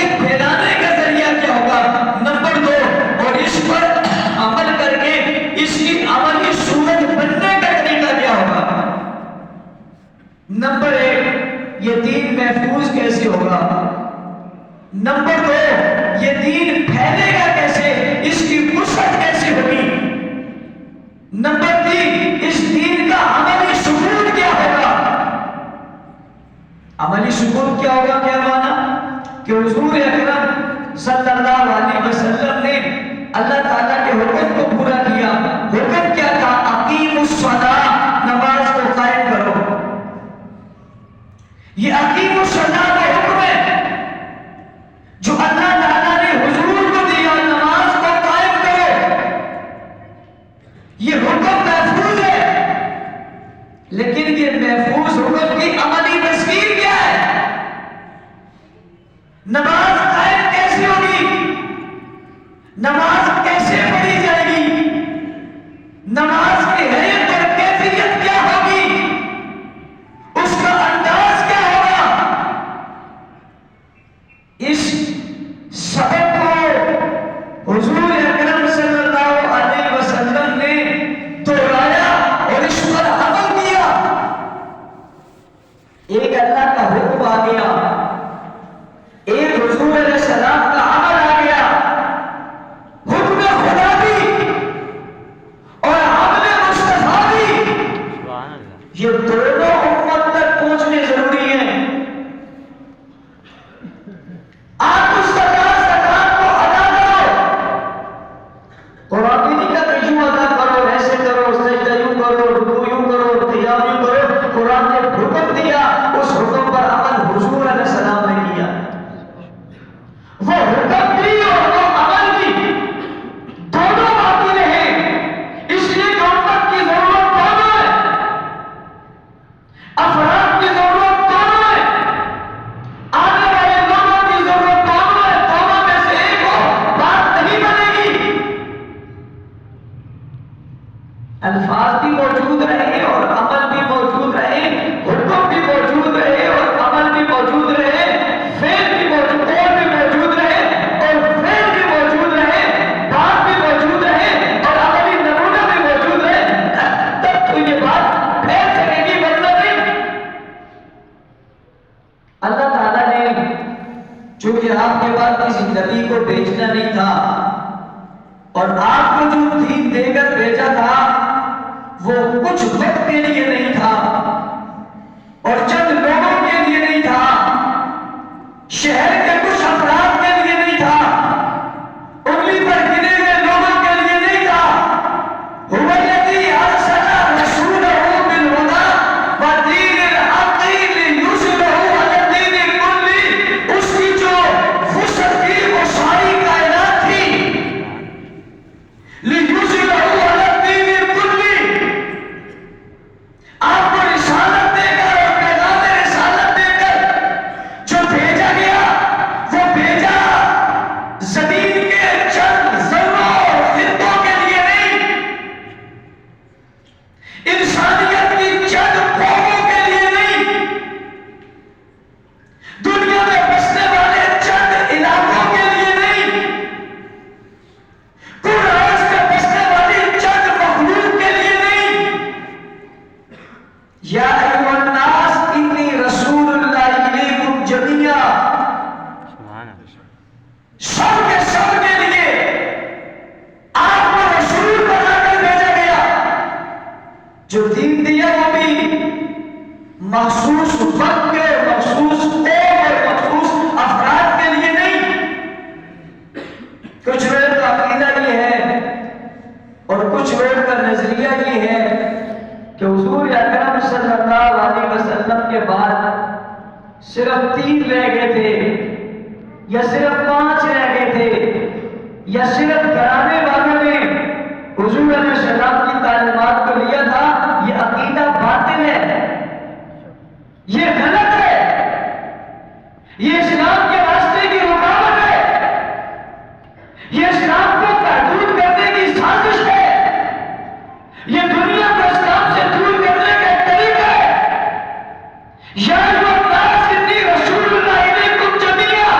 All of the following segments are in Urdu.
توحید پھیلانے کا ذریعہ کیا ہوگا؟ نمبر 2، اور اس پر عمل کر کے اس کی عملی صورت بننے کا طریقہ کیا ہوگا؟ نمبر 1، یہ دین محفوظ کیسے ہوگا؟ نمبر 2، یہ دین پھیلے گا کیسے؟ اس کی وسعت کیسے ہوگی؟ نمبر 3، اس دین کا عملی ثبوت کیا ہوگا؟ عملی ثبوت کیا ہوگا؟ کیا مانا کہ حضور اکرم صلی اللہ علیہ وسلم نے اللہ تعالیٰ کے حکم کو پورا کیا۔ حکم کیا تھا؟ اقیموا الصلاۃ، نماز کو قائم کرو۔ یہ اقیموا الصلاۃ کا حکم ہے جو اللہ تعالیٰ نے حضور کو دیا، نماز کو قائم کرو۔ یہ حکم محفوظ ہے، لیکن یہ محفوظ حکم کی عملی تصویر کیا ہے؟ نماز قائم کیسے ہوگی؟ نماز کیسے پڑھی جائے گی؟ نماز کی حیت اور کیفیت کیا ہوگی؟ اس کا انداز کیا ہوگا؟ اس سبق کو حضور اکرم صلی اللہ علیہ وسلم نے دہرایا اور اس پر عمل کیا۔ ایک اللہ کا حکم آ گیا، ایک حضور علیہ السلام کا عمل آ گیا، حکم خدا بھی اور عمل مصطفیٰ بھی، یہ دونوں امت تک پہنچنے ضروری ہیں۔ آپ اس زکات کو ادا کرو، قرآن نہیں کہتا کہ یوں ادا کرو، ایسے کرو، سجدہ یوں کرو، رکوع یوں کرو، قیام یوں کرو۔ قرآن نے حکم دیا، اس حکم پر عمل حضور علیہ السلام نے کیا۔ وہ حکم بھی اور وہ عمل بھی دونوں باقی رہے، اس لیے کہ امت کی ضرورت دونوں ہے، افراد کی ضرورت دونوں ہے، آنے والے لوگوں کی ضرورت دونوں ہے۔ دونوں میں سے ایک ہو بات نہیں بنے گی۔ الفاظ بھی موجود رہے اور عمل بھی موجود رہے، حکم بھی موجود رہے اور عمل بھی موجود رہے، فعل بھی موجود رہے اور فعل بھی موجود رہے، بات بھی موجود رہے اور عملی نمونہ بھی موجود رہے، تب تو یہ بات پھیل سکے گی، ورنہ نہیں۔ اللہ تعالیٰ نے چونکہ آپ کے بعد کسی نبی کو بھیجنا نہیں تھا اور آپ کو جو دین دے کر بھیجا تھا وہ کچھ وقت کے لیے نہیں تھا اور چند لوگوں کے لیے نہیں تھا، شہر کے کچھ افراد کے لیے نہیں تھا، انگلی پر گنے ہوئے لوگوں کے لیے نہیں تھا۔ هو الذی ارسل رسولہ بالہدی ودین الحق لیظہرہ علی الدین کلہ، اس کی جو وسعت تھی وہ ساری کائنات تھی، لیظہرہ علی الدین کلہ۔ آپ کو رسالت دے کر اور پیغام رسالت دے کر جو بھیجا گیا، وہ بھیجا زمین کے چند ذروں اور خطوں کے لیے نہیں، انسانیت کی چند قوموں کے لیے نہیں، دنیا میں بسنے والے چند علاقوں کے لیے نہیں، قرآن میں بسنے والی چند مخلوق کے لیے نہیں۔ یا ایھا الناس انی رسول اللہ الیکم جمیعا، سب کے لیے آپ کو رسول بنا کر بھیجا گیا۔ جو دین دیا وہ بھی مخصوص وقت کے، مخصوص قوم اور مخصوص افراد کے لیے نہیں۔ کچھ لوگوں کا عقیدہ یہ ہے اور کچھ لوگوں کا نظریہ یہ ہے کہ حضور اکرم صلی اللہ علیہ وسلم کے بعد صرف 3 رہ گئے تھے یا صرف 5 رہ گئے تھے، یا صرف گھرانے والوں نے حضور علیہ السلام کی تعلیمات کو لیا تھا۔ یہ عقیدہ باطل ہے، یہ غلط ہے، یہ اسلام کے راستے کی رکاوٹ ہے، یہ اسلام کو محدود کرنے کی سازش ہے، یہ دنیا کو اسلام سے دور کرنے کا ایک طریقہ ہے۔ یا ایھا الناس انی رسول اللہ الیکم جمیعا،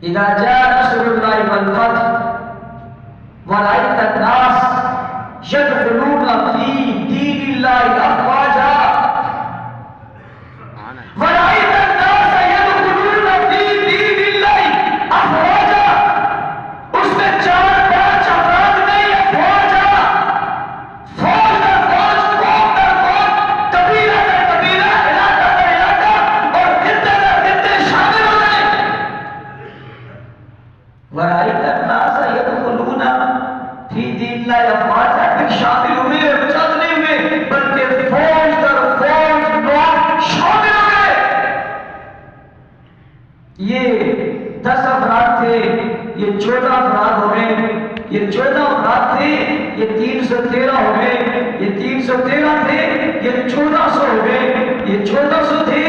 اذا جاء نصر اللہ والفتح ورأيت الناس يدخلون في دين الله أفواجا ورأيت الناس يدخلون في دين الله أفواجا اس میں 4-5 افراد نہیں، افواجا، فوج در فوج، قوم در قوم، قبیلہ در قبیلہ، علاقہ در علاقہ اور خطے در خطے شامل ہو گئے۔ ورأيت الناس يدخلون فی دین اللہ افواجا، پھر شامل ہوئے، چند نہیں ہوئے بلکہ فوج در فوج لوگ شامل ہو گئے۔ یہ 10 افراد تھے، یہ 14 افراد ہو گئے، یہ 14 افراد تھے، یہ 313 ہو گئے، یہ 313 تھے، یہ 1400 ہو گئے، یہ 1400 تھے،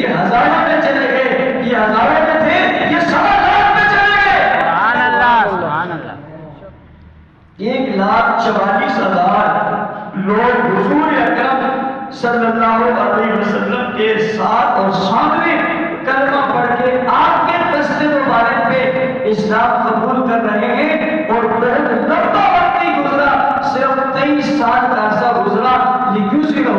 یہ ہزاروں میں چلے گئے، یہ ہزاروں میں تھے، یہ 1.25 میں چلے گئے۔ سبحان اللہ، سبحان اللہ۔ 1,44,000 لوگ حضور اکرم صلی اللہ علیہ وسلم کے ساتھ اور سامنے کلمہ پڑھ کے آپ کے دست مبارک پہ اسلام قبول کر رہے ہیں، اور بہت لمبا وقت نہیں گزرا، صرف 23 سال کا عرصہ گزرا، لیظہرہ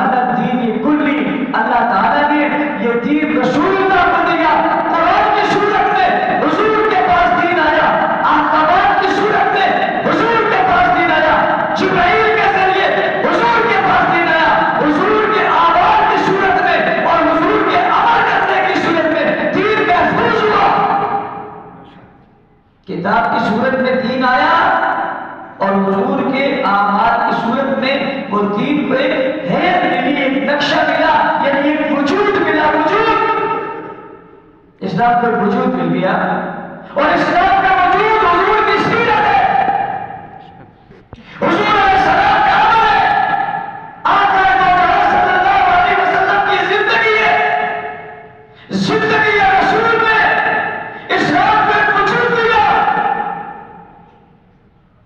علی الدین کلی، اللہ تعالیٰ نے یہ دین رسول اللہ کو دیا۔ قرآن کی صورت میں حضور کے پاس دین آیا، احکامات کی صورت میں حضور کے پاس دین آیا، جبرائیل کے ذریعے حضور کے پاس دین آیا، حضور کے آواز کی صورت میں اور حضور کے عمل کرنے کی صورت میں دین محفوظ ہوا۔ کتاب کی صورت میں دین آیا اور حضور کے اعمال کی صورت میں وہ دین کو ایک حیت ملی، ایک نقشہ ملا، یعنی ایک وجود ملا، وجود۔ اسلام کو وجود مل گیا، اور اسلام کا وجود حضور کی سیرت ہے، حضور علیہ السلام کا عمل ہے، آقا مدعو صلی اللہ علیہ وسلم کی زندگی ہے، زندگی رسول میں اسلام کو ایک وجود ملا۔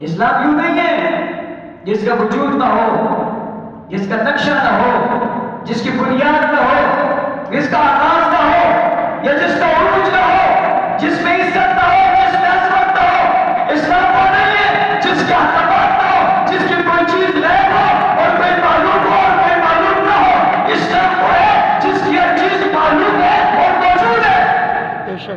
اسلام یوں نہیں ہے جس کا وجود نہ ہو، جس کا نقشہ نہ ہو، جس کی بنیاد نہ ہو، جس کا آغاز نہ ہو، یا جس کا عروج نہ ہو، جس میں عزت نہ ہو، جس میں عظمت نہ ہو۔ اسلام وہ نہیں ہے جس کے احکامات نہ ہو، جس کی کوئی چیز غائب ہو اور کوئی معلوم ہو اور کوئی معلوم نہ ہو۔ اسلام وہ ہے جس کی ہر چیز معلوم ہے اور موجود ہے۔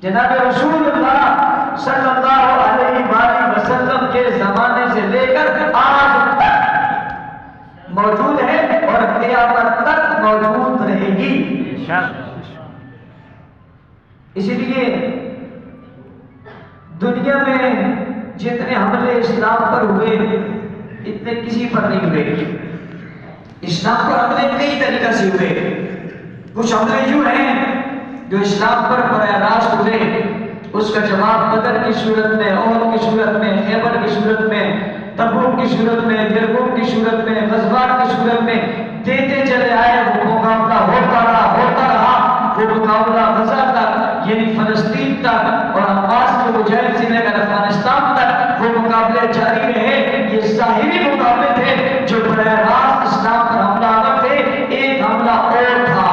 جناب رسول اللہ صلی اللہ علیہ وآلہ وسلم کے زمانے سے لے کر آج تک موجود ہے اور قیامت تک موجود رہے گی۔ اسی لیے دنیا میں جتنے حملے اسلام پر ہوئے اتنے کسی پر نہیں ہوئے۔ اسلام پر حملے کئی طریقہ سے ہوئے۔ کچھ حملے یوں ہیں جو اسلام پر براہ راست ہوئے، اس کا جواب بدر کی صورت میں، احد کی صورت میں، خیبر کی صورت میں، تبوک کی صورت میں، یرموک کی صورت میں، غزوات کی صورت میں دیتے چلے آئے۔ وہ مقابلہ ہوتا رہا، وہ مقابلہ غزہ تک، یعنی فلسطین تک، اور حماس کے مجاہد سے لے کر افغانستان تک وہ مقابلے جاری رہے۔ یہ ظاہری مقابلے تھے جو براہ راست اسلام پر حملہ آور تھے۔ ایک حملہ اور تھا،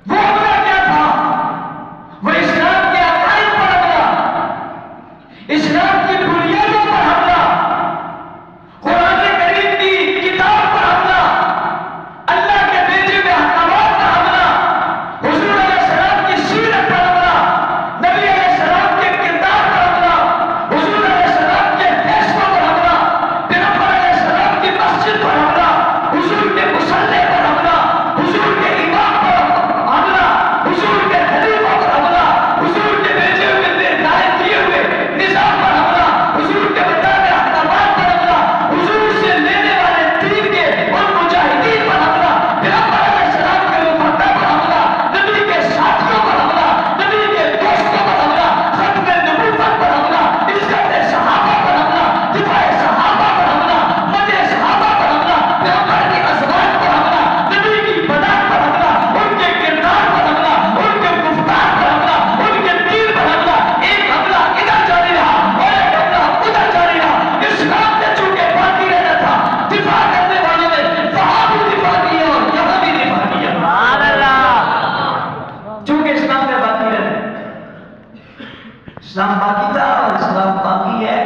وہ حملہ کیا تھا؟ وہ اسلام کے عقائد پر حملہ، اسلام کی بنیادوں پر حملہ، قرآن کریم کی کتاب پر حملہ، اللہ کے بھیجے ہوئے احکامات پر حملہ، حضور علیہ السلام کی سیرت پر حملہ، نبی علیہ السلام اسلام میں باقی رہے. اسلام باقی تھا اور اسلام باقی ہے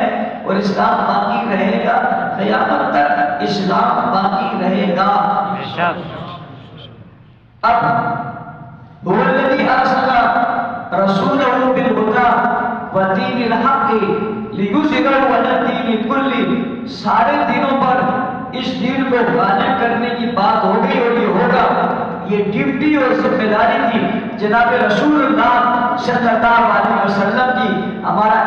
اور اسلام باقی رہے گا قیامت تک. اسلام باقی رہے گا. بے شک. اب هو الذي ارسل رسوله بالهدى ودين الحق ليظهره على الدين كله. سارے دینوں پر اس دین کو غالب کرنے کی بات ہو گئی اور یہ ہوگا. یہ ڈیوٹی اور ذمہ داری تھی جناب رسول اللہ صلی اللہ علیہ وسلم کی. ہمارا